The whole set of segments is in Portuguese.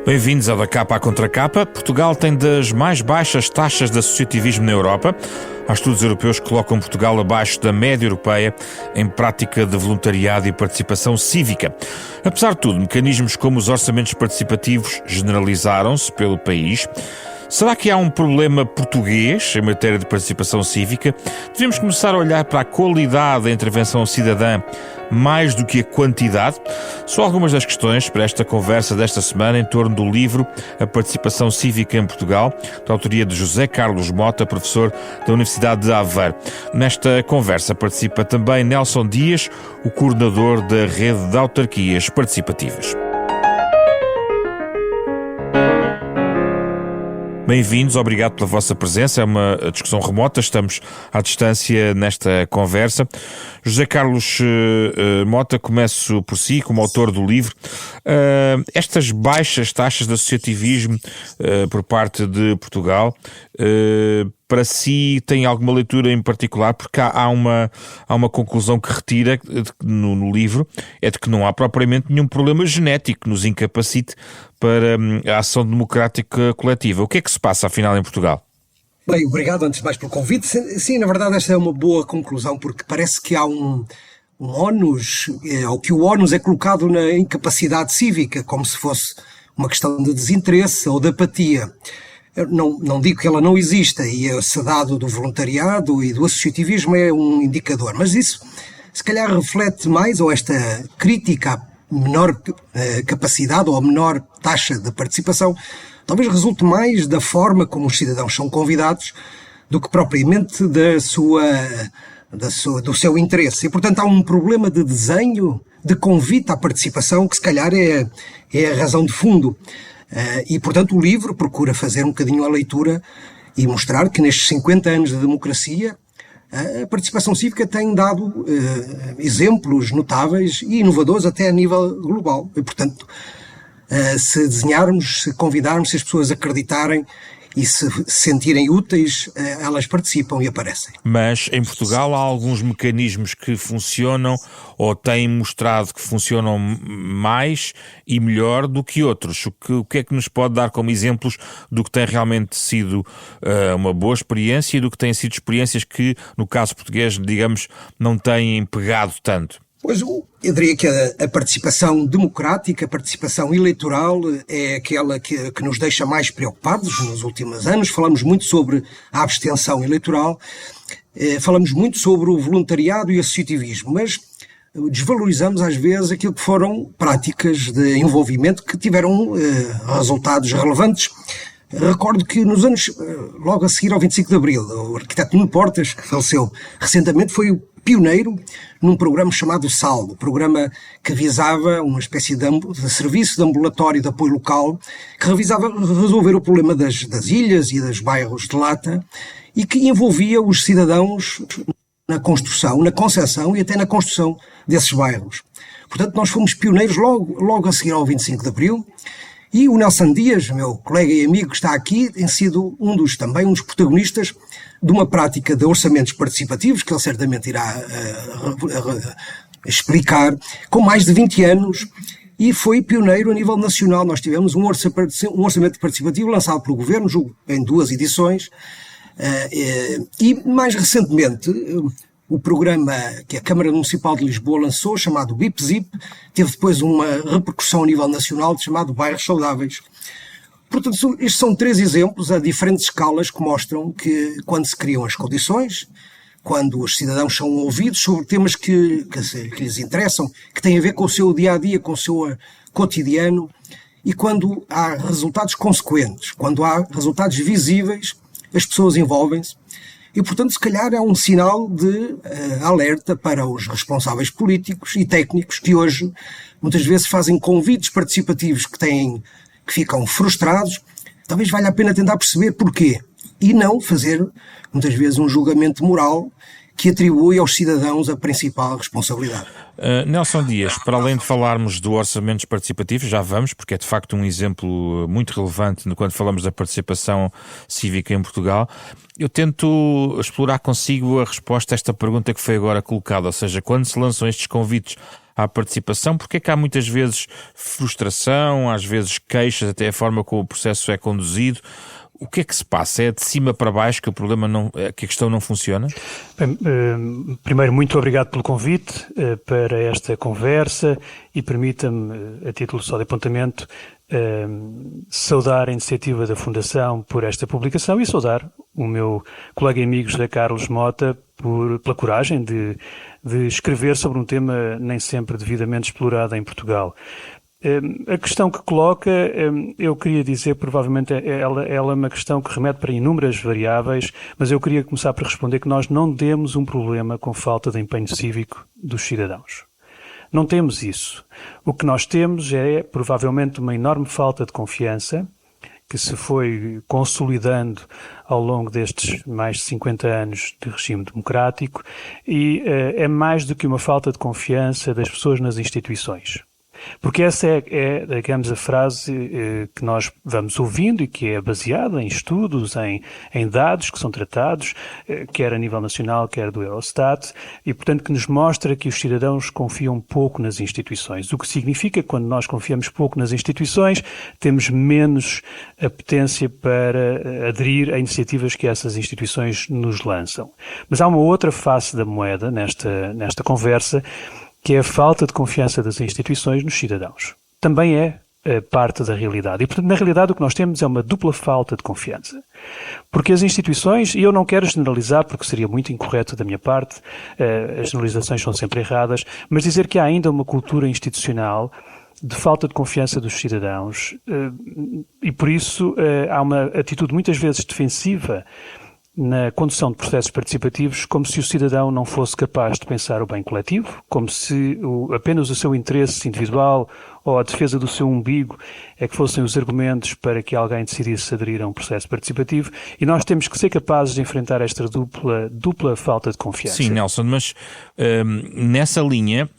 Bem-vindos ao Da Capa à Contra Capa. Portugal tem das mais baixas taxas de associativismo na Europa. Há estudos europeus que colocam Portugal abaixo da média europeia em prática de voluntariado e participação cívica. Apesar de tudo, mecanismos como os orçamentos participativos generalizaram-se pelo país. Será que há um problema português em matéria de participação cívica? Devemos começar a olhar para a qualidade da intervenção cidadã mais do que a quantidade? São algumas das questões para esta conversa desta semana em torno do livro A Participação Cívica em Portugal, da autoria de José Carlos Mota, professor da Universidade de Aveiro. Nesta conversa participa também Nelson Dias, o coordenador da Rede de Autarquias Participativas. Bem-vindos, obrigado pela vossa presença. É uma discussão remota, estamos à distância nesta conversa. José Carlos Mota, começo por si, como autor do livro. Estas baixas taxas de associativismo por parte de Portugal, para si tem alguma leitura em particular? Porque há uma conclusão que retira no livro, é de que não há propriamente nenhum problema genético que nos incapacite para a ação democrática coletiva. O que é que se passa, afinal, em Portugal? Bem, obrigado antes de mais pelo convite. Sim, na verdade esta é uma boa conclusão, porque parece que há um ónus, ou que o ónus é colocado na incapacidade cívica, como se fosse uma questão de desinteresse ou de apatia. Eu não digo que ela não exista, e esse dado do voluntariado e do associativismo é um indicador, mas isso se calhar reflete mais, ou esta crítica à menor capacidade ou a menor taxa de participação, talvez resulte mais da forma como os cidadãos são convidados do que propriamente do seu interesse. E, portanto, há um problema de desenho, de convite à participação, que se calhar é a razão de fundo. E, portanto, o livro procura fazer um bocadinho a leitura e mostrar que nestes 50 anos de democracia a participação cívica tem dado exemplos notáveis e inovadores até a nível global. E, portanto, se desenharmos, se convidarmos, se as pessoas acreditarem e se sentirem úteis, elas participam e aparecem. Mas em Portugal há alguns mecanismos que funcionam ou têm mostrado que funcionam mais e melhor do que outros. O que é que nos pode dar como exemplos do que tem realmente sido uma boa experiência e do que têm sido experiências que, no caso português, digamos, não têm pegado tanto? Pois, eu diria que a participação democrática, a participação eleitoral é aquela que nos deixa mais preocupados nos últimos anos. Falamos muito sobre a abstenção eleitoral, falamos muito sobre o voluntariado e o associativismo, mas desvalorizamos às vezes aquilo que foram práticas de envolvimento que tiveram resultados relevantes. Recordo que nos anos, logo a seguir ao 25 de Abril, o arquiteto Nuno Portas, que faleceu recentemente, foi o pioneiro num programa chamado SALDO, programa que visava uma espécie de serviço de ambulatório de apoio local, que visava resolver o problema das ilhas e dos bairros de lata e que envolvia os cidadãos na construção, na concepção e até na construção desses bairros. Portanto, nós fomos pioneiros logo a seguir ao 25 de Abril. E o Nelson Dias, meu colega e amigo que está aqui, tem sido um dos protagonistas de uma prática de orçamentos participativos, que ele certamente irá explicar, com mais de 20 anos, e foi pioneiro a nível nacional. Nós tivemos um orçamento participativo lançado pelo Governo, julgo, em 2 edições, e mais recentemente o programa que a Câmara Municipal de Lisboa lançou, chamado BIP-ZIP, teve depois uma repercussão a nível nacional, chamado Bairros Saudáveis. Portanto, estes são 3 exemplos a diferentes escalas que mostram que quando se criam as condições, quando os cidadãos são ouvidos sobre temas que lhes interessam, que têm a ver com o seu dia-a-dia, com o seu cotidiano, e quando há resultados consequentes, quando há resultados visíveis, as pessoas envolvem-se. E, portanto, se calhar é um sinal de alerta para os responsáveis políticos e técnicos que hoje, muitas vezes, fazem convites participativos que ficam frustrados. Talvez valha a pena tentar perceber porquê e não fazer, muitas vezes, um julgamento moral que atribui aos cidadãos a principal responsabilidade. Nelson Dias, para além de falarmos do orçamentos participativos, já vamos, porque é de facto um exemplo muito relevante quando falamos da participação cívica em Portugal, eu tento explorar consigo a resposta a esta pergunta que foi agora colocada, ou seja, quando se lançam estes convites à participação, porque é que há muitas vezes frustração, às vezes queixas, até a forma como o processo é conduzido? O que é que se passa? É de cima para baixo que que a questão não funciona? Bem, primeiro, muito obrigado pelo convite para esta conversa e permita-me, a título só de apontamento, saudar a iniciativa da Fundação por esta publicação e saudar o meu colega e amigo José Carlos Mota pela coragem de escrever sobre um tema nem sempre devidamente explorado em Portugal. A questão que coloca, eu queria dizer, provavelmente ela é uma questão que remete para inúmeras variáveis, mas eu queria começar por responder que nós não temos um problema com falta de empenho cívico dos cidadãos. Não temos isso. O que nós temos é, provavelmente, uma enorme falta de confiança que se foi consolidando ao longo destes mais de 50 anos de regime democrático e é mais do que uma falta de confiança das pessoas nas instituições. Porque essa é, digamos, a frase que nós vamos ouvindo e que é baseada em estudos, em dados que são tratados, quer a nível nacional, quer do Eurostat, e, portanto, que nos mostra que os cidadãos confiam pouco nas instituições. O que significa que quando nós confiamos pouco nas instituições, temos menos apetência para aderir a iniciativas que essas instituições nos lançam. Mas há uma outra face da moeda nesta conversa, que é a falta de confiança das instituições nos cidadãos. Também é parte da realidade. E, portanto, na realidade, o que nós temos é uma dupla falta de confiança. Porque as instituições, e eu não quero generalizar, porque seria muito incorreto da minha parte, as generalizações são sempre erradas, mas dizer que há ainda uma cultura institucional de falta de confiança dos cidadãos e, por isso, há uma atitude muitas vezes defensiva na condução de processos participativos, como se o cidadão não fosse capaz de pensar o bem coletivo, como se apenas o seu interesse individual ou a defesa do seu umbigo é que fossem os argumentos para que alguém decidisse aderir a um processo participativo, e nós temos que ser capazes de enfrentar esta dupla falta de confiança. Sim, Nelson, mas nessa linha,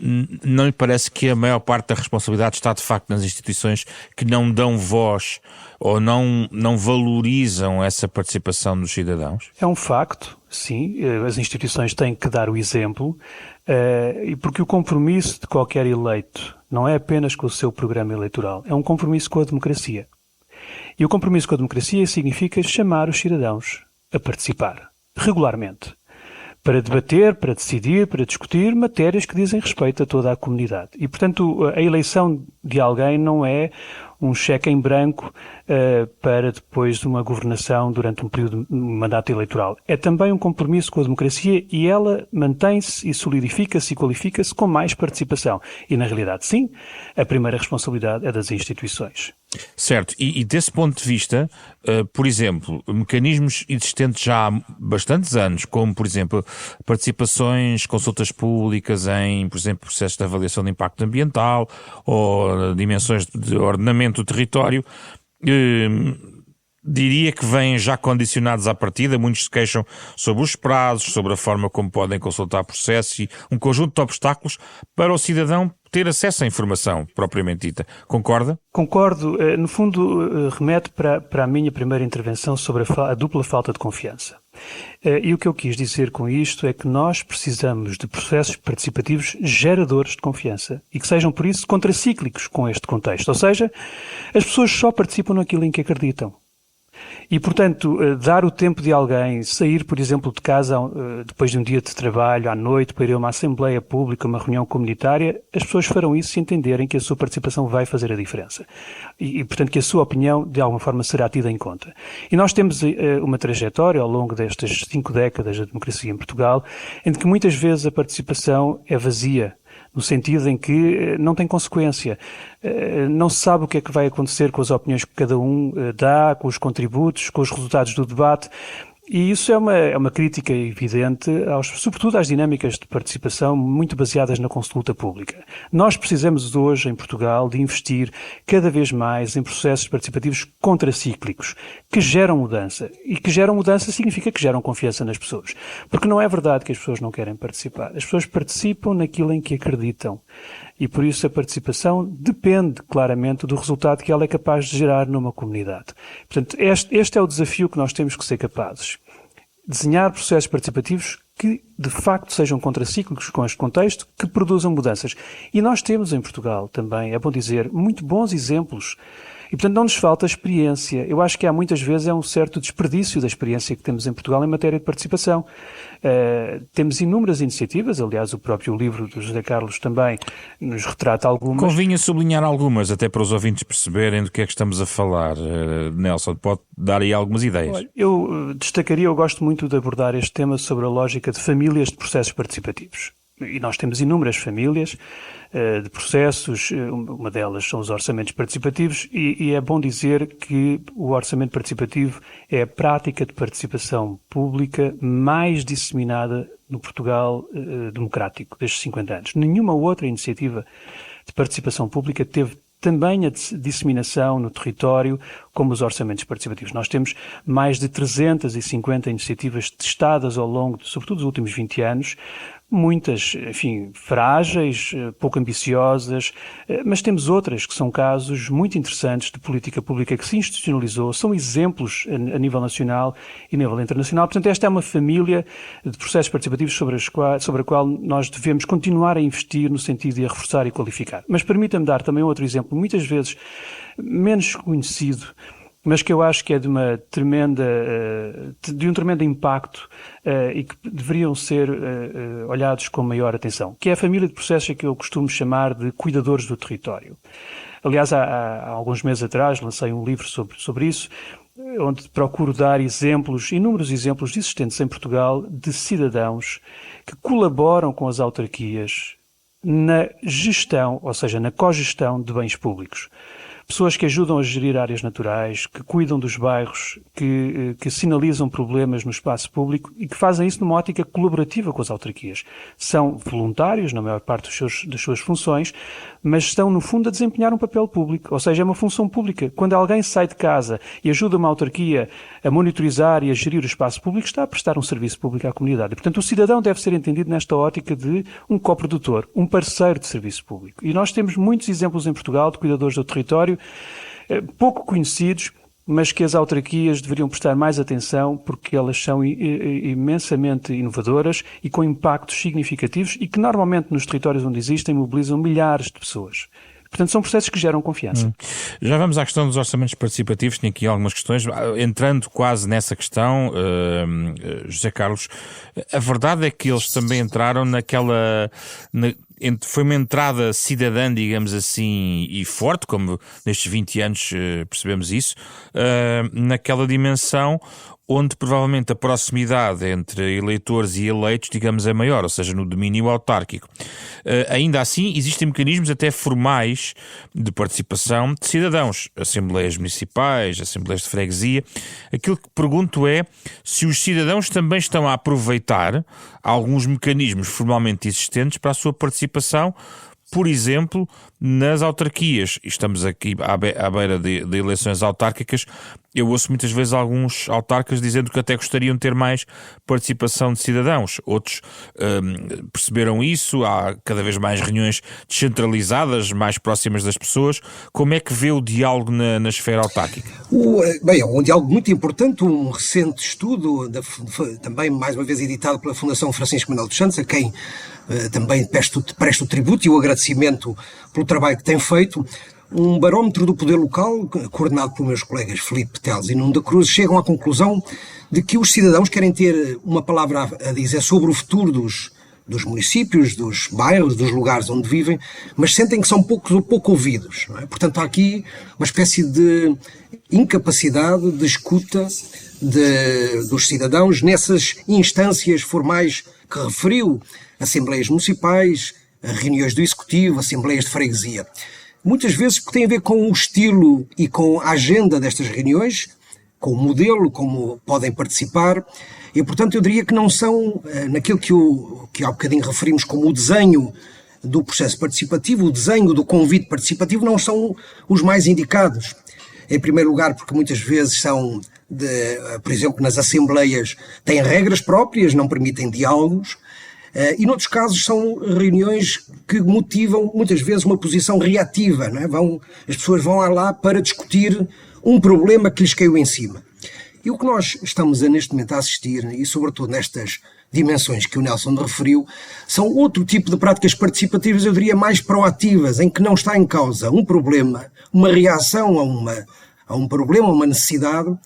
não lhe parece que a maior parte da responsabilidade está de facto nas instituições que não dão voz ou não valorizam essa participação dos cidadãos? É um facto, sim. As instituições têm que dar o exemplo, e porque o compromisso de qualquer eleito não é apenas com o seu programa eleitoral, é um compromisso com a democracia. E o compromisso com a democracia significa chamar os cidadãos a participar, regularmente, para debater, para decidir, para discutir matérias que dizem respeito a toda a comunidade. E, portanto, a eleição de alguém não é um cheque em branco para depois de uma governação durante um período de mandato eleitoral. É também um compromisso com a democracia e ela mantém-se e solidifica-se e qualifica-se com mais participação. E, na realidade, sim, a primeira responsabilidade é das instituições. Certo, e desse ponto de vista, por exemplo, mecanismos existentes já há bastantes anos, como, por exemplo, participações, consultas públicas em, por exemplo, processos de avaliação de impacto ambiental ou dimensões de ordenamento do território, diria que vêm já condicionados à partida. Muitos se queixam sobre os prazos, sobre a forma como podem consultar processos e um conjunto de obstáculos para o cidadão ter acesso à informação propriamente dita. Concorda? Concordo. No fundo, remete para a minha primeira intervenção sobre a dupla falta de confiança. E o que eu quis dizer com isto é que nós precisamos de processos participativos geradores de confiança e que sejam, por isso, contracíclicos com este contexto. Ou seja, as pessoas só participam naquilo em que acreditam. E, portanto, dar o tempo de alguém sair, por exemplo, de casa depois de um dia de trabalho, à noite, para ir a uma assembleia pública, uma reunião comunitária, as pessoas farão isso se entenderem que a sua participação vai fazer a diferença. E, portanto, que a sua opinião, de alguma forma, será tida em conta. E nós temos uma trajetória, ao longo destas 5 décadas da democracia em Portugal, em que muitas vezes a participação é vazia, no sentido em que não tem consequência. Não se sabe o que é que vai acontecer com as opiniões que cada um dá, com os contributos, com os resultados do debate. E isso é uma crítica evidente, sobretudo às dinâmicas de participação muito baseadas na consulta pública. Nós precisamos hoje, em Portugal, de investir cada vez mais em processos participativos contracíclicos, que geram mudança. E que geram mudança significa que geram confiança nas pessoas. Porque não é verdade que as pessoas não querem participar. As pessoas participam naquilo em que acreditam. E por isso a participação depende claramente do resultado que ela é capaz de gerar numa comunidade. Portanto, este é o desafio que nós temos que ser capazes. Desenhar processos participativos que, de facto, sejam contracíclicos com este contexto, que produzam mudanças. E nós temos em Portugal também, é bom dizer, muito bons exemplos. E, portanto, não nos falta experiência. Eu acho que há muitas vezes um certo desperdício da experiência que temos em Portugal em matéria de participação. Temos inúmeras iniciativas, aliás, o próprio livro do José Carlos também nos retrata algumas. Convinha sublinhar algumas, até para os ouvintes perceberem do que é que estamos a falar. Nelson, pode dar aí algumas ideias. Olha, eu destacaria, eu gosto muito de abordar este tema sobre a lógica de famílias de processos participativos. E nós temos inúmeras famílias de processos, uma delas são os orçamentos participativos, e é bom dizer que o orçamento participativo é a prática de participação pública mais disseminada no Portugal democrático destes 50 anos. Nenhuma outra iniciativa de participação pública teve também a disseminação no território como os orçamentos participativos. Nós temos mais de 350 iniciativas testadas ao longo, sobretudo, dos últimos 20 anos, muitas, enfim, frágeis, pouco ambiciosas, mas temos outras que são casos muito interessantes de política pública que se institucionalizou, são exemplos a nível nacional e a nível internacional. Portanto, esta é uma família de processos participativos sobre a qual nós devemos continuar a investir no sentido de a reforçar e qualificar. Mas permita-me dar também outro exemplo, muitas vezes menos conhecido, mas que eu acho que é de um tremendo impacto e que deveriam ser olhados com maior atenção, que é a família de processos que eu costumo chamar de cuidadores do território. Aliás, há alguns meses atrás lancei um livro sobre isso, onde procuro dar exemplos, inúmeros exemplos existentes em Portugal, de cidadãos que colaboram com as autarquias na gestão, ou seja, na cogestão de bens públicos. Pessoas que ajudam a gerir áreas naturais, que cuidam dos bairros, que sinalizam problemas no espaço público e que fazem isso numa ótica colaborativa com as autarquias. São voluntários, na maior parte das suas funções, mas estão, no fundo, a desempenhar um papel público, ou seja, é uma função pública. Quando alguém sai de casa e ajuda uma autarquia a monitorizar e a gerir o espaço público, está a prestar um serviço público à comunidade. E, portanto, o cidadão deve ser entendido nesta ótica de um coprodutor, um parceiro de serviço público. E nós temos muitos exemplos em Portugal de cuidadores do território, pouco conhecidos, mas que as autarquias deveriam prestar mais atenção porque elas são imensamente inovadoras e com impactos significativos e que normalmente nos territórios onde existem mobilizam milhares de pessoas. Portanto, são processos que geram confiança. Já vamos à questão dos orçamentos participativos. Tenho aqui algumas questões. Entrando quase nessa questão, José Carlos, a verdade é que eles também entraram foi uma entrada cidadã, digamos assim, e forte, como nestes 20 anos percebemos isso, naquela dimensão onde provavelmente a proximidade entre eleitores e eleitos, digamos, é maior, ou seja, no domínio autárquico. Ainda assim, existem mecanismos até formais de participação de cidadãos, assembleias municipais, assembleias de freguesia. Aquilo que pergunto é se os cidadãos também estão a aproveitar alguns mecanismos formalmente existentes para a sua participação, por exemplo, nas autarquias. Estamos aqui à beira de eleições autárquicas. Eu ouço muitas vezes alguns autarcas dizendo que até gostariam de ter mais participação de cidadãos. Outros perceberam isso. Há cada vez mais reuniões descentralizadas, mais próximas das pessoas. Como é que vê o diálogo na esfera autárquica? Bem, é um diálogo muito importante. Um recente estudo, também mais uma vez editado pela Fundação Francisco Manuel dos Santos, a quem também presto o tributo e o agradecimento pelo trabalho que tem feito. Um barómetro do poder local, coordenado pelos meus colegas Filipe Teles e Nuno da Cruz, chegam à conclusão de que os cidadãos querem ter uma palavra a dizer sobre o futuro dos municípios, dos bairros, dos lugares onde vivem, mas sentem que são pouco ouvidos. Não é? Portanto, há aqui uma espécie de incapacidade de escuta dos cidadãos nessas instâncias formais que referiu, assembleias municipais, reuniões do Executivo, assembleias de freguesia. Muitas vezes tem a ver com o estilo e com a agenda destas reuniões, com o modelo, como podem participar, e portanto eu diria que não são naquilo que há bocadinho referimos como o desenho do processo participativo, o desenho do convite participativo não são os mais indicados. Em primeiro lugar porque muitas vezes são, por exemplo, nas assembleias têm regras próprias, não permitem diálogos, e noutros casos são reuniões que motivam muitas vezes uma posição reativa, não é? As pessoas vão lá para discutir um problema que lhes caiu em cima. E o que nós estamos neste momento a assistir, e sobretudo nestas dimensões que o Nelson referiu, são outro tipo de práticas participativas, eu diria mais proativas, em que não está em causa um problema, uma reação a um problema, a uma necessidade,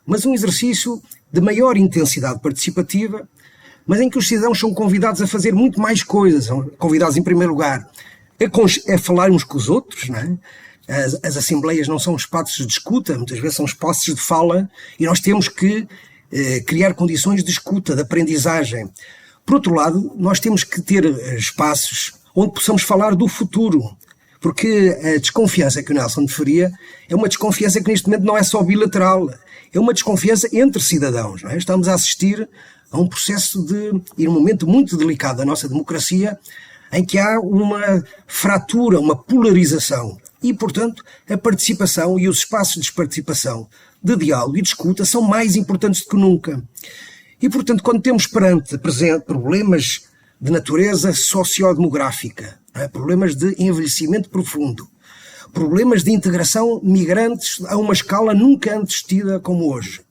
mas um exercício de maior intensidade participativa, mas em que os cidadãos são convidados a fazer muito mais coisas, são convidados em primeiro lugar a falar uns com os outros, não é? As assembleias não são espaços de escuta, muitas vezes são espaços de fala, e nós temos que criar condições de escuta, de aprendizagem. Por outro lado, nós temos que ter espaços onde possamos falar do futuro, porque a desconfiança que o Nelson referia é uma desconfiança que neste momento não é só bilateral, é uma desconfiança entre cidadãos, não é? Estamos a assistir a um processo e um momento muito delicado da nossa democracia, em que há uma fratura, uma polarização. E, portanto, a participação e os espaços de participação, de diálogo e de escuta são mais importantes do que nunca. E, portanto, quando temos perante problemas de natureza sociodemográfica, problemas de envelhecimento profundo, problemas de integração migrantes a uma escala nunca antes tida como hoje,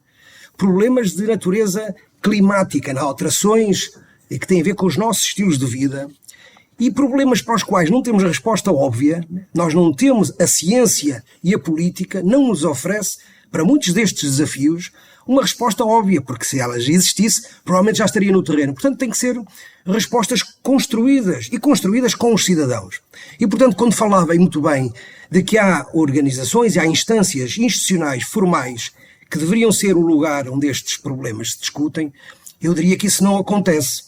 problemas de natureza climática, alterações que têm a ver com os nossos estilos de vida, e problemas para os quais não temos a resposta óbvia, nós não temos, a ciência e a política não nos oferece, para muitos destes desafios, uma resposta óbvia, porque se ela já existisse, provavelmente já estaria no terreno. Portanto, tem que ser respostas construídas, e construídas com os cidadãos. E, portanto, quando falava muito bem de que há organizações e há instâncias institucionais formais que deveriam ser o lugar onde estes problemas se discutem, eu diria que isso não acontece.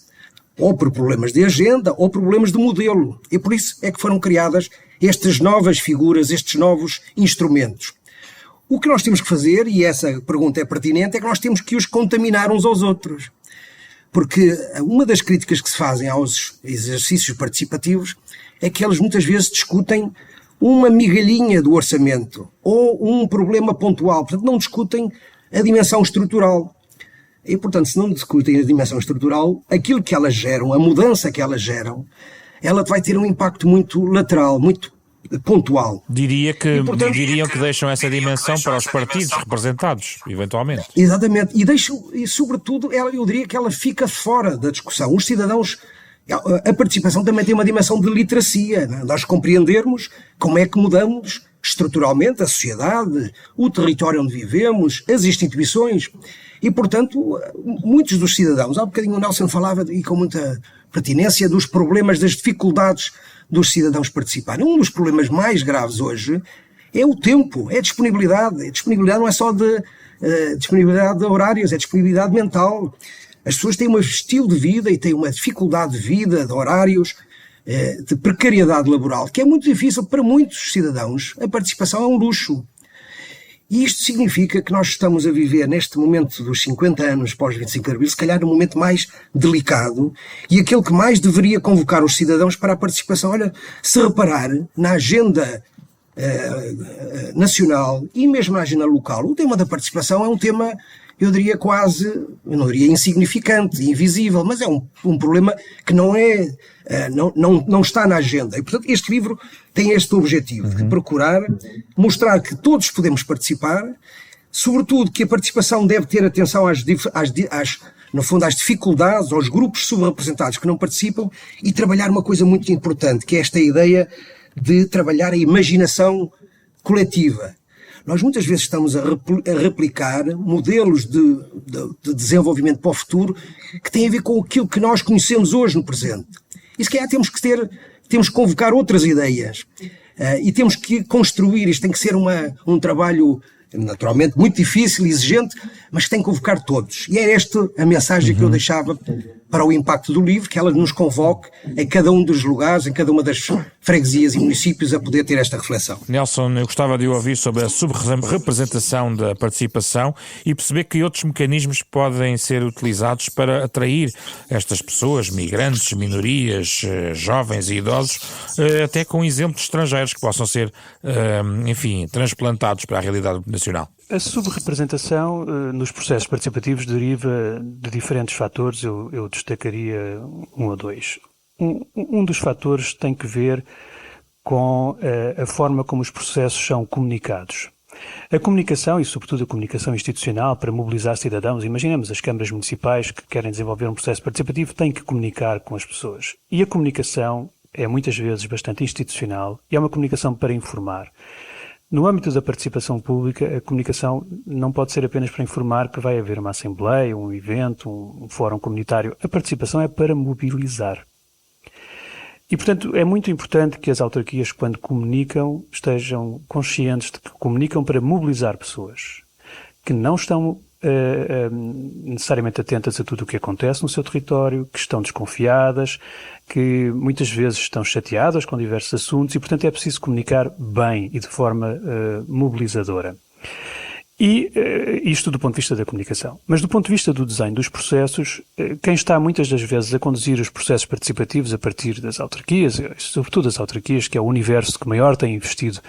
Ou por problemas de agenda, ou problemas de modelo. E por isso é que foram criadas estas novas figuras, estes novos instrumentos. O que nós temos que fazer, e essa pergunta é pertinente, é que nós temos que os contaminar uns aos outros. Porque uma das críticas que se fazem aos exercícios participativos é que eles muitas vezes discutem uma migalhinha do orçamento, ou um problema pontual. Portanto, não discutem a dimensão estrutural. E, portanto, se não discutem a dimensão estrutural, aquilo que elas geram, a mudança que elas geram, ela vai ter um impacto muito lateral, muito pontual. Diriam que deixam essa dimensão para os partidos representados, eventualmente. Exatamente. E sobretudo, eu diria que ela fica fora da discussão. Os cidadãos, a participação também tem uma dimensão de literacia, né? Nós compreendermos como é que mudamos estruturalmente a sociedade, o território onde vivemos, as instituições. E, portanto, muitos dos cidadãos, há um bocadinho o Nelson falava, e com muita pertinência, dos problemas, das dificuldades dos cidadãos participarem. Um dos problemas mais graves hoje é o tempo, é a disponibilidade. A disponibilidade não é só de disponibilidade de horários, é disponibilidade mental. As pessoas têm um estilo de vida e têm uma dificuldade de vida, de horários, de precariedade laboral, que é muito difícil para muitos cidadãos. A participação é um luxo. E isto significa que nós estamos a viver, neste momento dos 50 anos pós-25 de Abril, se calhar num momento mais delicado e aquele que mais deveria convocar os cidadãos para a participação. Olha, se reparar na agenda nacional e mesmo na agenda local, o tema da participação é um tema, eu diria quase, eu não diria insignificante, invisível, mas é um problema que não está na agenda. E, portanto, este livro tem este objetivo, de procurar mostrar que todos podemos participar, sobretudo que a participação deve ter atenção no fundo, às dificuldades, aos grupos subrepresentados que não participam, e trabalhar uma coisa muito importante, que é esta ideia de trabalhar a imaginação coletiva. Nós muitas vezes estamos a replicar modelos de desenvolvimento para o futuro que têm a ver com aquilo que nós conhecemos hoje no presente. E se calhar temos que convocar outras ideias e temos que construir. Isto tem que ser um trabalho naturalmente muito difícil, exigente, mas que tem que convocar todos. E é esta a mensagem que eu deixava para o impacto do livro, que ela nos convoque em cada um dos lugares, em cada uma das freguesias e municípios a poder ter esta reflexão. Nelson, eu gostava de ouvir sobre a subrepresentação da participação e perceber que outros mecanismos podem ser utilizados para atrair estas pessoas, migrantes, minorias, jovens e idosos, até com exemplos estrangeiros que possam ser, enfim, transplantados para a realidade nacional. A subrepresentação nos processos participativos deriva de diferentes fatores, eu destacaria um ou dois. Um dos fatores tem que ver com a forma como os processos são comunicados. A comunicação, e sobretudo a comunicação institucional, para mobilizar cidadãos, imaginemos as câmaras municipais que querem desenvolver um processo participativo, têm que comunicar com as pessoas. E a comunicação é muitas vezes bastante institucional e é uma comunicação para informar. No âmbito da participação pública, a comunicação não pode ser apenas para informar que vai haver uma assembleia, um evento, um fórum comunitário. A participação é para mobilizar. E, portanto, é muito importante que as autarquias, quando comunicam, estejam conscientes de que comunicam para mobilizar pessoas que não estão necessariamente atentas a tudo o que acontece no seu território, que estão desconfiadas, que muitas vezes estão chateadas com diversos assuntos e, portanto, é preciso comunicar bem e de forma mobilizadora. E isto do ponto de vista da comunicação. Mas do ponto de vista do desenho dos processos, quem está muitas das vezes a conduzir os processos participativos a partir das autarquias, sobretudo das autarquias, que é o universo que maior tem investido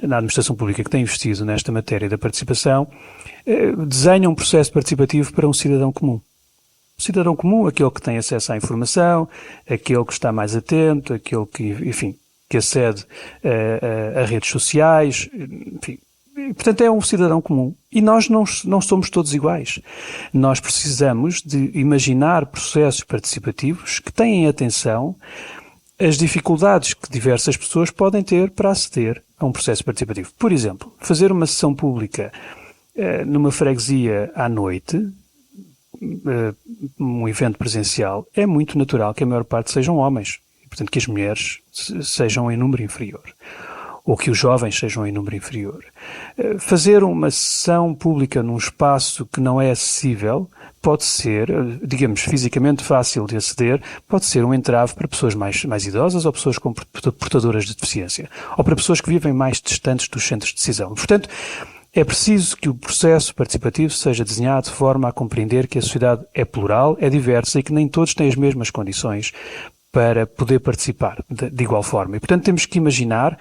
na administração pública, que tem investido nesta matéria da participação, desenha um processo participativo para um cidadão comum. O cidadão comum, aquele que tem acesso à informação, aquele que está mais atento, aquele que, enfim, que acede a redes sociais, enfim. Portanto, é um cidadão comum. E nós não somos todos iguais. Nós precisamos de imaginar processos participativos que tenham atenção às dificuldades que diversas pessoas podem ter para aceder a um processo participativo. Por exemplo, fazer uma sessão pública numa freguesia à noite, um evento presencial, é muito natural que a maior parte sejam homens. E, portanto, que as mulheres sejam em número inferior. Ou que os jovens sejam em número inferior. Fazer uma sessão pública num espaço que não é acessível pode ser, digamos, fisicamente fácil de aceder, pode ser um entrave para pessoas mais idosas ou pessoas portadoras de deficiência, ou para pessoas que vivem mais distantes dos centros de decisão. Portanto, é preciso que o processo participativo seja desenhado de forma a compreender que a sociedade é plural, é diversa e que nem todos têm as mesmas condições para poder participar de igual forma. E, portanto, temos que imaginar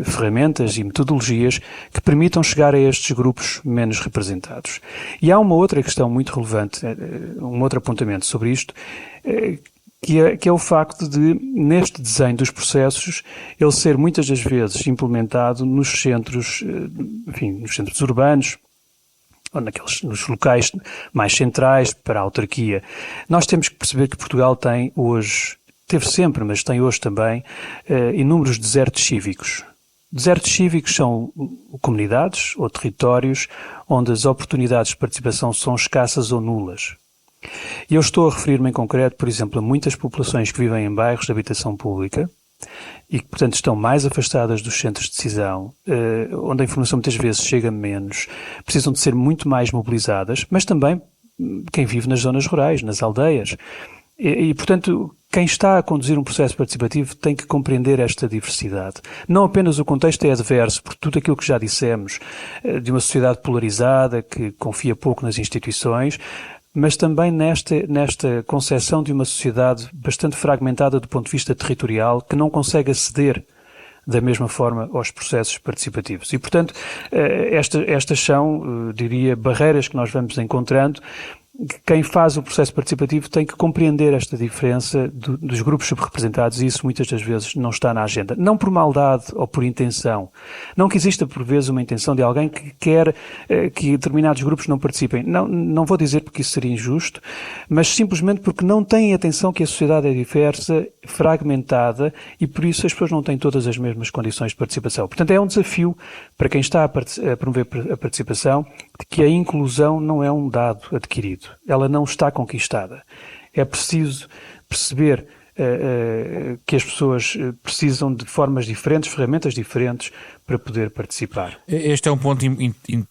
ferramentas e metodologias que permitam chegar a estes grupos menos representados. E há uma outra questão muito relevante, um outro apontamento sobre isto, que é o facto de, neste desenho dos processos, ele ser muitas das vezes implementado nos centros, enfim, nos centros urbanos, ou nos locais mais centrais para a autarquia. Nós temos que perceber que Portugal tem hoje, teve sempre, mas tem hoje também, inúmeros desertos cívicos. Desertos cívicos são comunidades ou territórios onde as oportunidades de participação são escassas ou nulas. E eu estou a referir-me em concreto, por exemplo, a muitas populações que vivem em bairros de habitação pública e que, portanto, estão mais afastadas dos centros de decisão, onde a informação muitas vezes chega menos, precisam de ser muito mais mobilizadas, mas também quem vive nas zonas rurais, nas aldeias. E, portanto, quem está a conduzir um processo participativo tem que compreender esta diversidade. Não apenas o contexto é adverso, por tudo aquilo que já dissemos, de uma sociedade polarizada, que confia pouco nas instituições, mas também nesta concepção de uma sociedade bastante fragmentada do ponto de vista territorial, que não consegue aceder da mesma forma aos processos participativos. E, portanto, estas são, diria, barreiras que nós vamos encontrando. Quem faz o processo participativo tem que compreender esta diferença dos grupos subrepresentados e isso muitas das vezes não está na agenda. Não por maldade ou por intenção. Não que exista por vezes uma intenção de alguém que quer que determinados grupos não participem. Não vou dizer porque isso seria injusto, mas simplesmente porque não têm atenção que a sociedade é diversa, fragmentada e por isso as pessoas não têm todas as mesmas condições de participação. Portanto, é um desafio para quem está a promover a participação de que a inclusão não é um dado adquirido. Ela não está conquistada. É preciso perceber que as pessoas precisam de formas diferentes, ferramentas diferentes para poder participar. Este é um ponto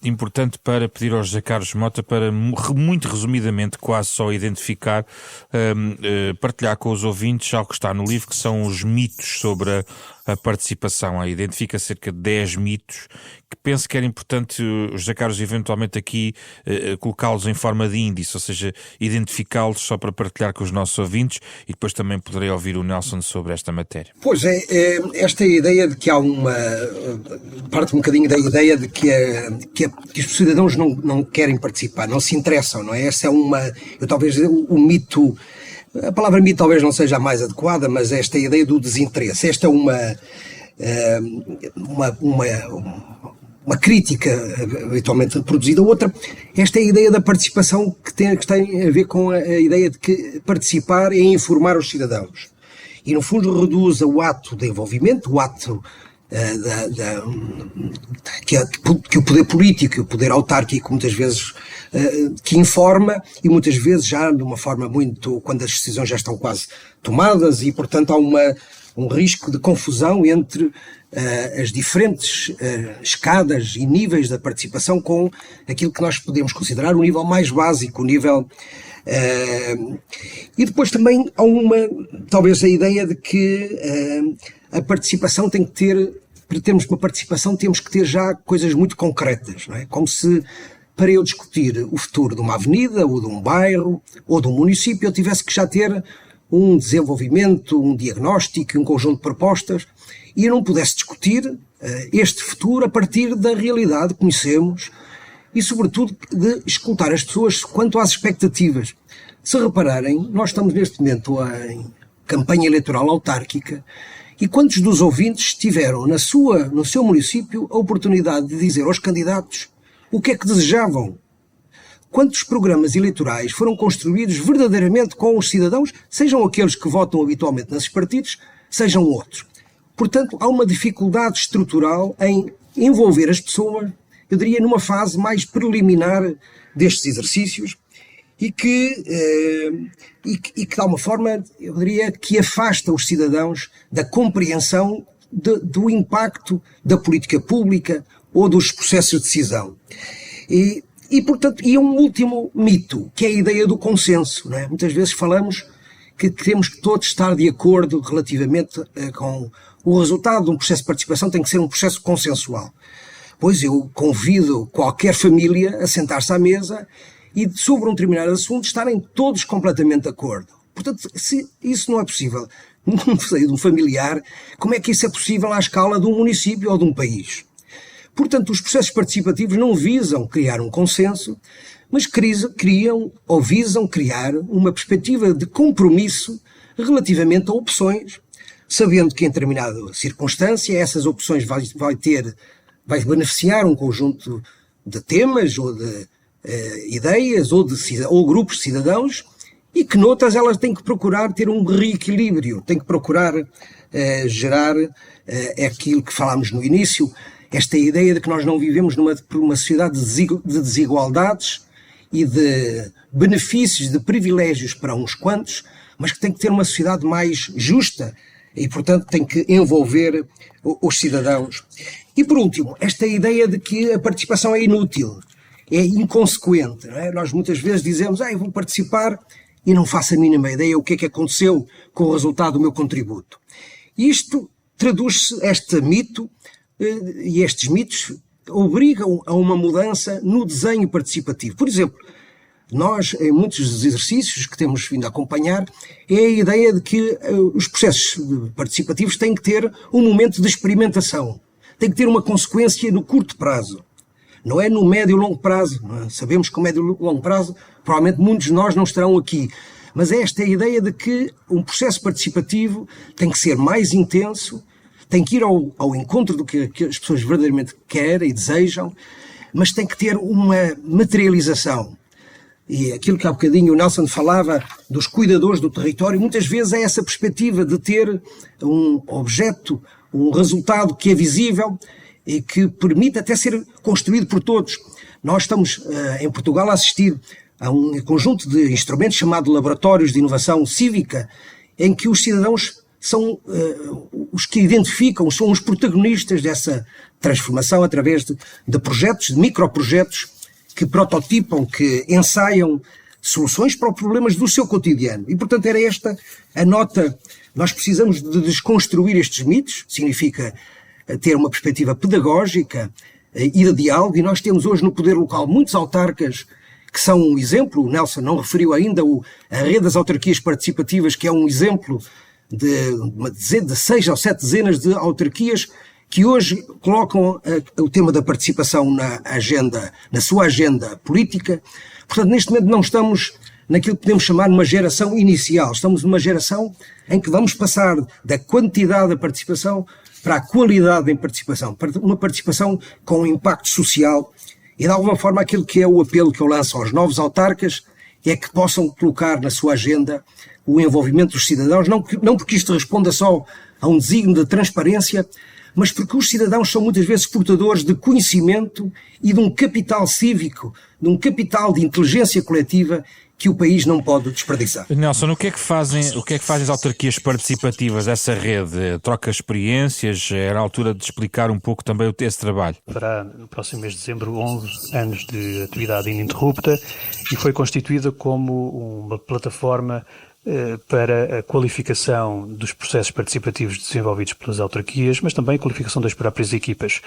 importante para pedir ao José Carlos Mota para, muito resumidamente, quase só identificar, partilhar com os ouvintes algo que está no livro, que são os mitos sobre a participação. Identifica cerca de 10 mitos que penso que era importante o José Carlos eventualmente aqui colocá-los em forma de índice, ou seja, identificá-los só para partilhar com os nossos ouvintes, e depois também poderei ouvir o Nelson sobre esta matéria. Pois é, esta ideia de que há parte um bocadinho da ideia de que os cidadãos não querem participar, não se interessam, não é? Essa é talvez o mito. A palavra mito talvez não seja a mais adequada, mas esta ideia do desinteresse. Esta é uma crítica habitualmente produzida. Outra, esta é a ideia da participação que tem a ver com a ideia de que participar é informar os cidadãos. E, no fundo, reduz o ato de envolvimento, o ato que o poder político e o poder autárquico muitas vezes que informa, e muitas vezes já de uma forma muito, quando as decisões já estão quase tomadas, e portanto há um risco de confusão entre as diferentes escadas e níveis da participação com aquilo que nós podemos considerar o nível mais básico, o nível... e depois também há talvez a ideia de que a participação tem que ter, para termos uma participação temos que ter já coisas muito concretas, não é? Como se para eu discutir o futuro de uma avenida, ou de um bairro, ou de um município, eu tivesse que já ter um desenvolvimento, um diagnóstico, um conjunto de propostas, e eu não pudesse discutir este futuro a partir da realidade que conhecemos e, sobretudo, de escutar as pessoas quanto às expectativas. Se repararem, nós estamos neste momento em campanha eleitoral autárquica, e quantos dos ouvintes tiveram no seu município a oportunidade de dizer aos candidatos o que é que desejavam? Quantos programas eleitorais foram construídos verdadeiramente com os cidadãos, sejam aqueles que votam habitualmente nesses partidos, sejam outros? Portanto, há uma dificuldade estrutural em envolver as pessoas, eu diria, numa fase mais preliminar destes exercícios, e que de alguma forma, eu diria, que afasta os cidadãos da compreensão do impacto da política pública ou dos processos de decisão. Portanto, e um último mito, que é a ideia do consenso, não é? Muitas vezes falamos que queremos que todos estar de acordo relativamente com o resultado de um processo de participação, tem que ser um processo consensual. Pois eu convido qualquer família a sentar-se à mesa e sobre um determinado assunto estarem todos completamente de acordo. Portanto, se isso não é possível num seio de um familiar, como é que isso é possível à escala de um município ou de um país? Portanto, os processos participativos não visam criar um consenso, mas criam ou visam criar uma perspectiva de compromisso relativamente a opções, sabendo que em determinada circunstância essas opções vai beneficiar um conjunto de temas ou de ideias ou grupos de cidadãos, e que noutras elas têm que procurar ter um reequilíbrio, têm que procurar gerar aquilo que falámos no início, esta ideia de que nós não vivemos numa sociedade de desigualdades e de benefícios, de privilégios para uns quantos, mas que tem que ter uma sociedade mais justa e, portanto, tem que envolver os cidadãos. E, por último, esta ideia de que a participação é inútil, é inconsequente. Não é? Nós muitas vezes dizemos, eu vou participar e não faço a mínima ideia o que é que aconteceu com o resultado do meu contributo. E isto traduz-se, este mito, e estes mitos obrigam a uma mudança no desenho participativo. Por exemplo, nós, em muitos dos exercícios que temos vindo a acompanhar, é a ideia de que os processos participativos têm que ter um momento de experimentação, têm que ter uma consequência no curto prazo, não é no médio e longo prazo. Sabemos que o médio e longo prazo, provavelmente muitos de nós não estarão aqui, mas esta é a ideia de que um processo participativo tem que ser mais intenso, tem que ir ao encontro do que as pessoas verdadeiramente querem e desejam, mas tem que ter uma materialização. E aquilo que há bocadinho o Nelson falava dos cuidadores do território, muitas vezes é essa perspectiva de ter um objeto, um resultado que é visível e que permite até ser construído por todos. Nós estamos em Portugal a assistir a um conjunto de instrumentos chamado Laboratórios de Inovação Cívica, em que os cidadãos são os que identificam, são os protagonistas dessa transformação através de projetos, de microprojetos que prototipam, que ensaiam soluções para os problemas do seu cotidiano. E, portanto, era esta a nota. Nós precisamos de desconstruir estes mitos, significa ter uma perspectiva pedagógica e de diálogo, e nós temos hoje no poder local muitos autarcas que são um exemplo. O Nelson não referiu ainda a rede das autarquias participativas, que é um exemplo de 6 ou 7 dezenas de autarquias que hoje colocam o tema da participação na sua agenda política. Portanto, neste momento não estamos naquilo que podemos chamar uma geração inicial. Estamos numa geração em que vamos passar da quantidade da participação para a qualidade em participação, para uma participação com impacto social. E, de alguma forma, aquilo que é o apelo que eu lanço aos novos autarcas é que possam colocar na sua agenda o envolvimento dos cidadãos, não porque isto responda só a um desígnio de transparência, mas porque os cidadãos são muitas vezes portadores de conhecimento e de um capital cívico, de um capital de inteligência coletiva que o país não pode desperdiçar. Nelson, o que é que fazem as autarquias participativas, essa rede? Troca experiências? Era a altura de explicar um pouco também esse trabalho. Fará no próximo mês de dezembro 11 anos de atividade ininterrupta e foi constituída como uma plataforma para a qualificação dos processos participativos desenvolvidos pelas autarquias, mas também a qualificação das próprias equipas.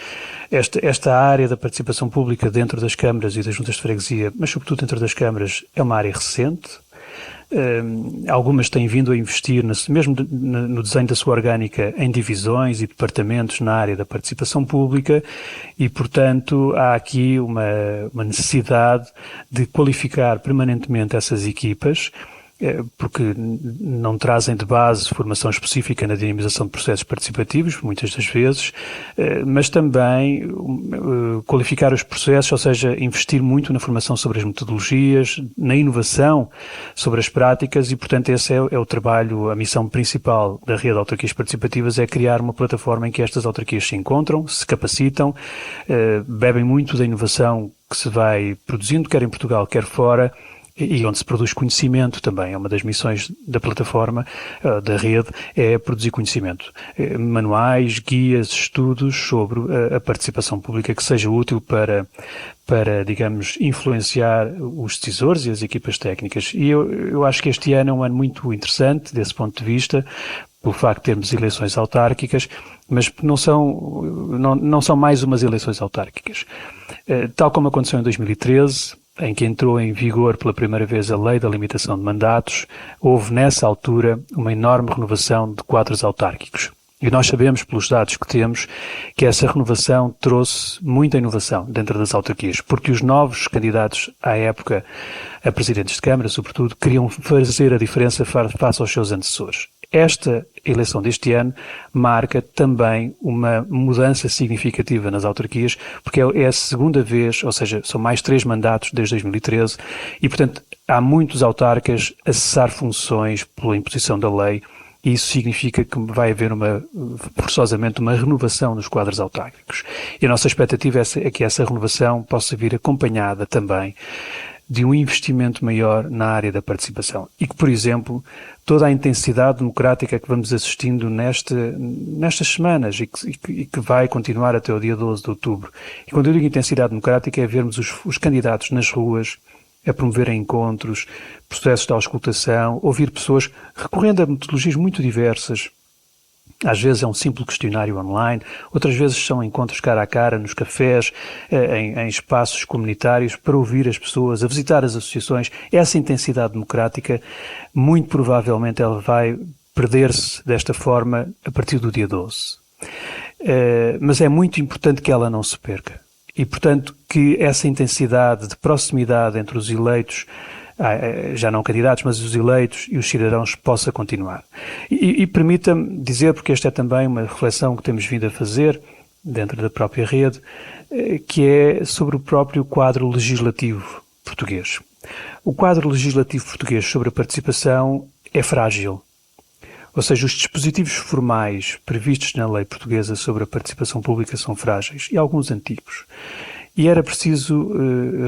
Esta área da participação pública dentro das câmaras e das juntas de freguesia, mas sobretudo dentro das câmaras, é uma área recente. Algumas têm vindo a investir, mesmo no desenho da sua orgânica, em divisões e departamentos na área da participação pública e, portanto, há aqui uma necessidade de qualificar permanentemente essas equipas, porque não trazem de base formação específica na dinamização de processos participativos, muitas das vezes, mas também qualificar os processos, ou seja, investir muito na formação sobre as metodologias, na inovação sobre as práticas e, portanto, esse é o trabalho, a missão principal da rede de autarquias participativas é criar uma plataforma em que estas autarquias se encontram, se capacitam, bebem muito da inovação que se vai produzindo, quer em Portugal, quer fora, e onde se produz conhecimento também. É uma das missões da plataforma, da rede, é produzir conhecimento. Manuais, guias, estudos sobre a participação pública que seja útil para, digamos, influenciar os decisores e as equipas técnicas. E eu acho que este ano é um ano muito interessante desse ponto de vista, pelo facto de termos eleições autárquicas, mas não são mais umas eleições autárquicas. Tal como aconteceu em 2013, em que entrou em vigor pela primeira vez a Lei da Limitação de Mandatos, houve nessa altura uma enorme renovação de quadros autárquicos. E nós sabemos, pelos dados que temos, que essa renovação trouxe muita inovação dentro das autarquias, porque os novos candidatos à época, a presidentes de Câmara, sobretudo, queriam fazer a diferença face aos seus antecessores. Esta eleição deste ano marca também uma mudança significativa nas autarquias, porque é a segunda vez, ou seja, são mais 3 mandatos desde 2013, e, portanto, há muitos autarcas a cessar funções pela imposição da lei, e isso significa que vai haver forçosamente uma renovação dos quadros autárquicos. E a nossa expectativa é que essa renovação possa vir acompanhada também de um investimento maior na área da participação e que, por exemplo, toda a intensidade democrática que vamos assistindo nestas semanas e que vai continuar até o dia 12 de outubro. E quando eu digo intensidade democrática é vermos os candidatos nas ruas a promoverem encontros, processos de auscultação, ouvir pessoas recorrendo a metodologias muito diversas. Às vezes é um simples questionário online, outras vezes são encontros cara a cara, nos cafés, em espaços comunitários, para ouvir as pessoas, a visitar as associações. Essa intensidade democrática, muito provavelmente, ela vai perder-se desta forma a partir do dia 12. Mas é muito importante que ela não se perca. E, portanto, que essa intensidade de proximidade entre os eleitos, já não candidatos, mas os eleitos e os cidadãos possa continuar. E permita-me dizer, porque esta é também uma reflexão que temos vindo a fazer dentro da própria rede, que é sobre o próprio quadro legislativo português. O quadro legislativo português sobre a participação é frágil. Ou seja, os dispositivos formais previstos na lei portuguesa sobre a participação pública são frágeis e alguns antigos. E era preciso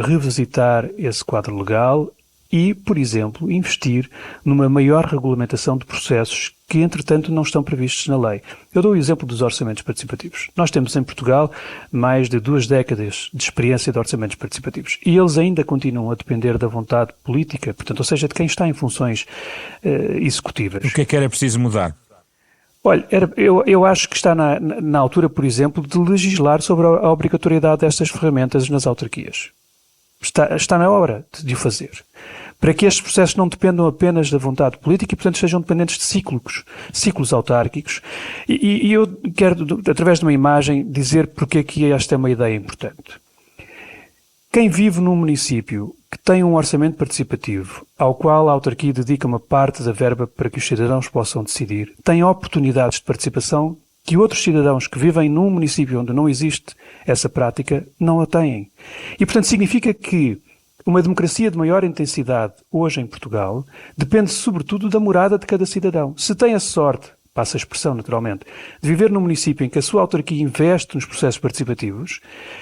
revisitar esse quadro legal e, por exemplo, investir numa maior regulamentação de processos que, entretanto, não estão previstos na lei. Eu dou o exemplo dos orçamentos participativos. Nós temos em Portugal mais de 2 décadas de experiência de orçamentos participativos e eles ainda continuam a depender da vontade política, portanto, ou seja, de quem está em funções executivas. O que é que era preciso mudar? Olha, eu acho que está na altura, por exemplo, de legislar sobre a obrigatoriedade destas ferramentas nas autarquias. Está na hora de o fazer. Para que estes processos não dependam apenas da vontade política e, portanto, sejam dependentes de ciclos autárquicos. E eu quero, através de uma imagem, dizer porque é que esta é uma ideia importante. Quem vive num município que tem um orçamento participativo, ao qual a autarquia dedica uma parte da verba para que os cidadãos possam decidir, tem oportunidades de participação que outros cidadãos que vivem num município onde não existe essa prática não a têm. E, portanto, significa que uma democracia de maior intensidade hoje em Portugal depende sobretudo da morada de cada cidadão. Se tem a sorte, passa a expressão naturalmente, de viver num município em que a sua autarquia investe nos processos participativos,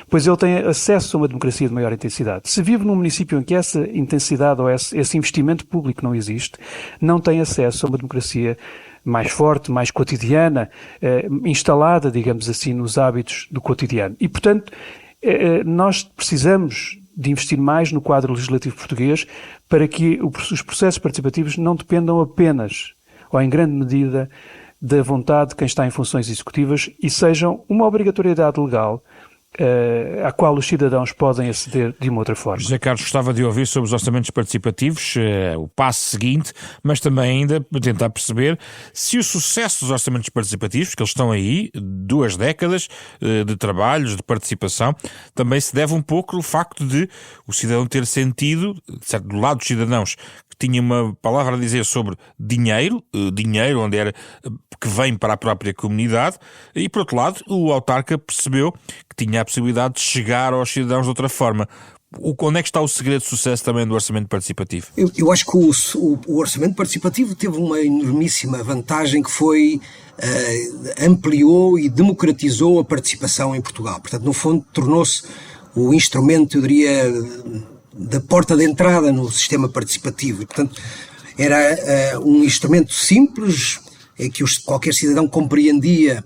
pois ele tem acesso a uma democracia de maior intensidade. Se vive num município em que essa intensidade ou esse investimento público não existe, não tem acesso a uma democracia mais forte, mais cotidiana, instalada, digamos assim, nos hábitos do cotidiano. E, portanto, nós precisamos de investir mais no quadro legislativo português para que os processos participativos não dependam apenas, ou em grande medida, da vontade de quem está em funções executivas e sejam uma obrigatoriedade legal à qual os cidadãos podem aceder de uma outra forma. José Carlos, gostava de ouvir sobre os orçamentos participativos, o passo seguinte, mas também ainda tentar perceber se o sucesso dos orçamentos participativos, que eles estão aí, 2 décadas de trabalhos, de participação, também se deve um pouco ao facto de o cidadão ter sentido, certo, do lado dos cidadãos, que tinha uma palavra a dizer sobre dinheiro onde era que vem para a própria comunidade, e por outro lado o autarca percebeu que tinha a possibilidade de chegar aos cidadãos de outra forma. Onde é que está o segredo de sucesso também do orçamento participativo? Eu acho que o orçamento participativo teve uma enormíssima vantagem que foi ampliou e democratizou a participação em Portugal. Portanto, no fundo, tornou-se o instrumento, eu diria, da porta de entrada no sistema participativo. E, portanto, era um instrumento simples, em que qualquer cidadão compreendia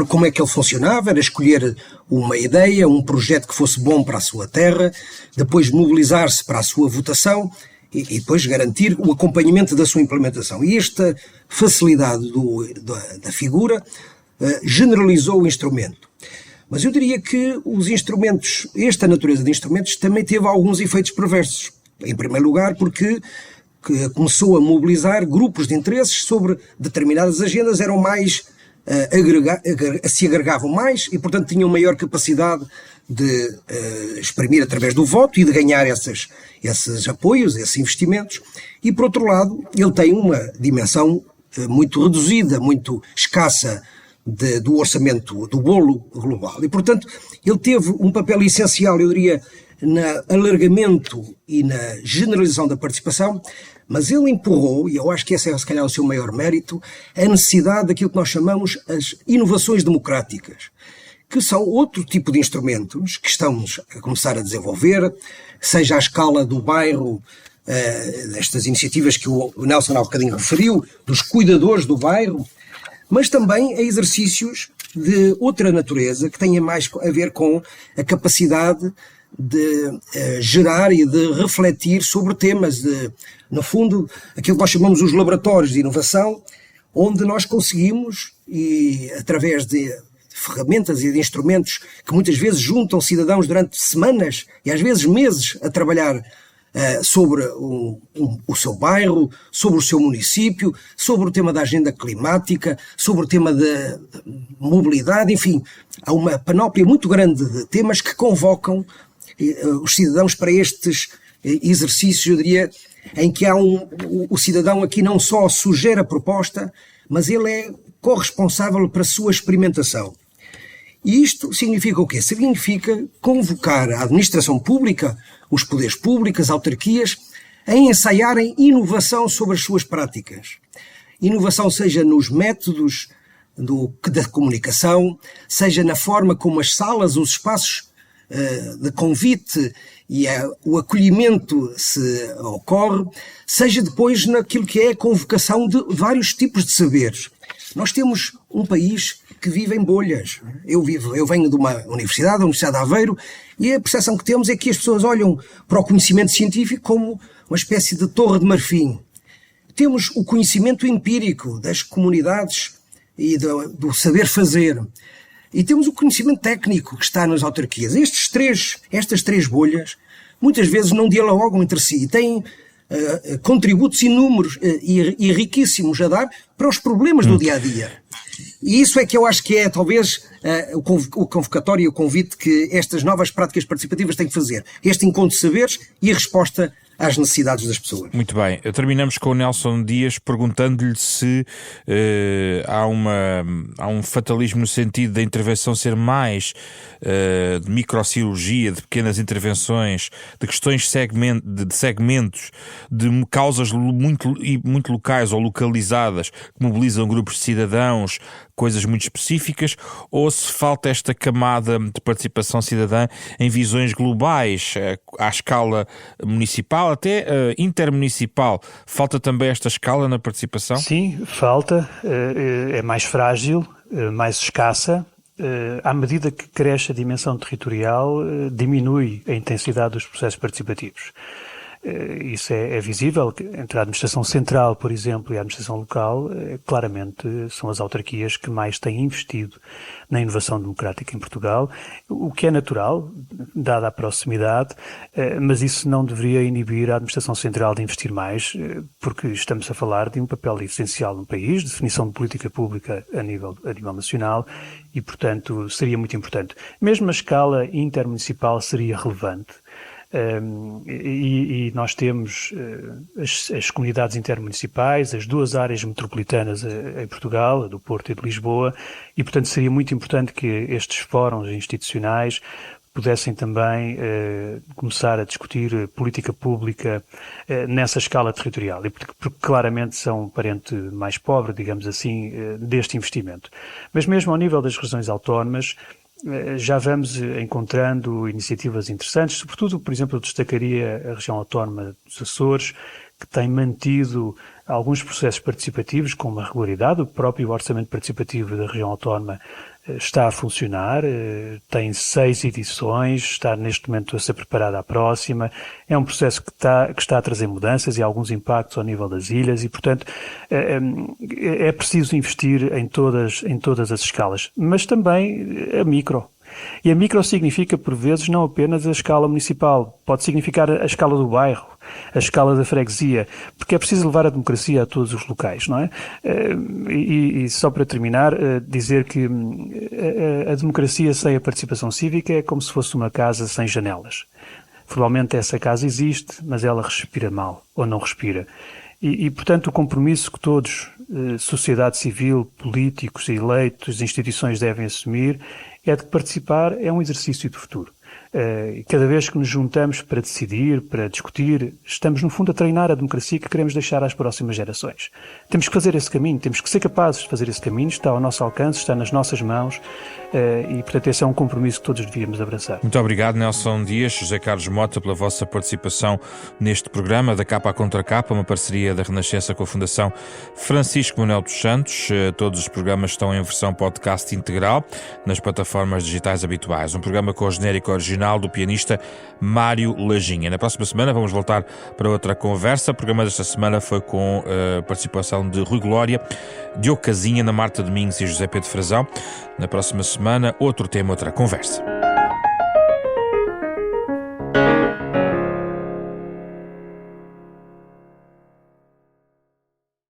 como é que ele funcionava, era escolher uma ideia, um projeto que fosse bom para a sua terra, depois mobilizar-se para a sua votação e depois garantir o acompanhamento da sua implementação. E esta facilidade da figura generalizou o instrumento. Mas eu diria que os instrumentos, esta natureza de instrumentos, também teve alguns efeitos perversos. Em primeiro lugar, porque começou a mobilizar grupos de interesses sobre determinadas agendas, eram mais se agregavam mais e, portanto, tinham maior capacidade de exprimir através do voto e de ganhar esses apoios, esses investimentos. E, por outro lado, ele tem uma dimensão muito reduzida, muito escassa do orçamento, do bolo global. E, portanto, ele teve um papel essencial, eu diria, no alargamento e na generalização da participação, mas ele empurrou, e eu acho que esse é se calhar o seu maior mérito, a necessidade daquilo que nós chamamos as inovações democráticas, que são outro tipo de instrumentos que estamos a começar a desenvolver, seja à escala do bairro, destas iniciativas que o Nelson há um bocadinho referiu, dos cuidadores do bairro, mas também a exercícios de outra natureza que tenha mais a ver com a capacidade de gerar e de refletir sobre temas, no fundo, aquilo que nós chamamos os laboratórios de inovação, onde nós conseguimos, e através de ferramentas e de instrumentos que muitas vezes juntam cidadãos durante semanas e às vezes meses a trabalhar sobre o seu bairro, sobre o seu município, sobre o tema da agenda climática, sobre o tema da mobilidade, enfim, há uma panóplia muito grande de temas que convocam os cidadãos para estes exercícios, eu diria, em que o cidadão aqui não só sugere a proposta, mas ele é corresponsável para a sua experimentação. E isto significa o quê? Significa convocar a administração pública, os poderes públicos, as autarquias, a ensaiarem inovação sobre as suas práticas. Inovação seja nos métodos da comunicação, seja na forma como as salas, os espaços de convite e o acolhimento se ocorre, seja depois naquilo que é a convocação de vários tipos de saberes. Nós temos um país que vive em bolhas. Eu venho de uma universidade, a Universidade de Aveiro, e a percepção que temos é que as pessoas olham para o conhecimento científico como uma espécie de torre de marfim. Temos o conhecimento empírico das comunidades e do saber fazer. E temos o conhecimento técnico que está nas autarquias. Estas três bolhas muitas vezes não dialogam entre si e têm contributos inúmeros e riquíssimos a dar para os problemas do dia-a-dia. E isso é que eu acho que é talvez o convocatório e o convite que estas novas práticas participativas têm que fazer. Este encontro de saberes e a resposta às necessidades das pessoas. Muito bem. Terminamos com o Nelson Dias perguntando-lhe se há um fatalismo no sentido da intervenção ser mais de microcirurgia, de pequenas intervenções, de questões de segmentos, de causas muito locais ou localizadas que mobilizam grupos de cidadãos, coisas muito específicas, ou se falta esta camada de participação cidadã em visões globais, à escala municipal, até intermunicipal. Falta também esta escala na participação? Sim, falta. É mais frágil, mais escassa. À medida que cresce a dimensão territorial, diminui a intensidade dos processos participativos. Isso é visível entre a administração central, por exemplo, e a administração local. Claramente são as autarquias que mais têm investido na inovação democrática em Portugal, o que é natural, dada a proximidade, mas isso não deveria inibir a administração central de investir mais, porque estamos a falar de um papel essencial no país, definição de política pública a nível nacional, e, portanto, seria muito importante. Mesmo a escala intermunicipal seria relevante. E nós temos as comunidades intermunicipais, as duas áreas metropolitanas em Portugal, a do Porto e de Lisboa, e portanto seria muito importante que estes fóruns institucionais pudessem também começar a discutir política pública nessa escala territorial, e porque claramente são um parente mais pobre, digamos assim, deste investimento. Mas mesmo ao nível das regiões autónomas, já vamos encontrando iniciativas interessantes, sobretudo, por exemplo, eu destacaria a região autónoma dos Açores, que tem mantido alguns processos participativos com uma regularidade. O próprio orçamento participativo da região autónoma está a funcionar, tem 6 edições, está neste momento a ser preparada à próxima. É um processo que está a trazer mudanças e alguns impactos ao nível das ilhas e, portanto, é preciso investir em todas as escalas, mas também a micro. E a micro significa, por vezes, não apenas a escala municipal, pode significar a escala do bairro, a escala da freguesia, porque é preciso levar a democracia a todos os locais, não é? E só para terminar, dizer que a democracia sem a participação cívica é como se fosse uma casa sem janelas. Formalmente essa casa existe, mas ela respira mal, ou não respira. E portanto, o compromisso que todos, sociedade civil, políticos, eleitos, instituições devem assumir é de que participar é um exercício de futuro. E cada vez que nos juntamos para decidir, para discutir, estamos no fundo a treinar a democracia que queremos deixar às próximas gerações. Temos que fazer esse caminho, temos que ser capazes de fazer esse caminho, está ao nosso alcance, está nas nossas mãos e, portanto, esse é um compromisso que todos devíamos abraçar. Muito obrigado, Nelson Dias, José Carlos Mota, pela vossa participação neste programa da Capa à Contra Capa, uma parceria da Renascença com a Fundação Francisco Manuel dos Santos. Todos os programas estão em versão podcast integral nas plataformas digitais habituais. Um programa com o genérico original do pianista Mário Lajinha. Na próxima semana vamos voltar para outra conversa. O programa desta semana foi com a participação de Rui Glória, Diogo Casinha, Ana Marta Domingos e José Pedro Frazão. Na próxima semana, outro tema, outra conversa.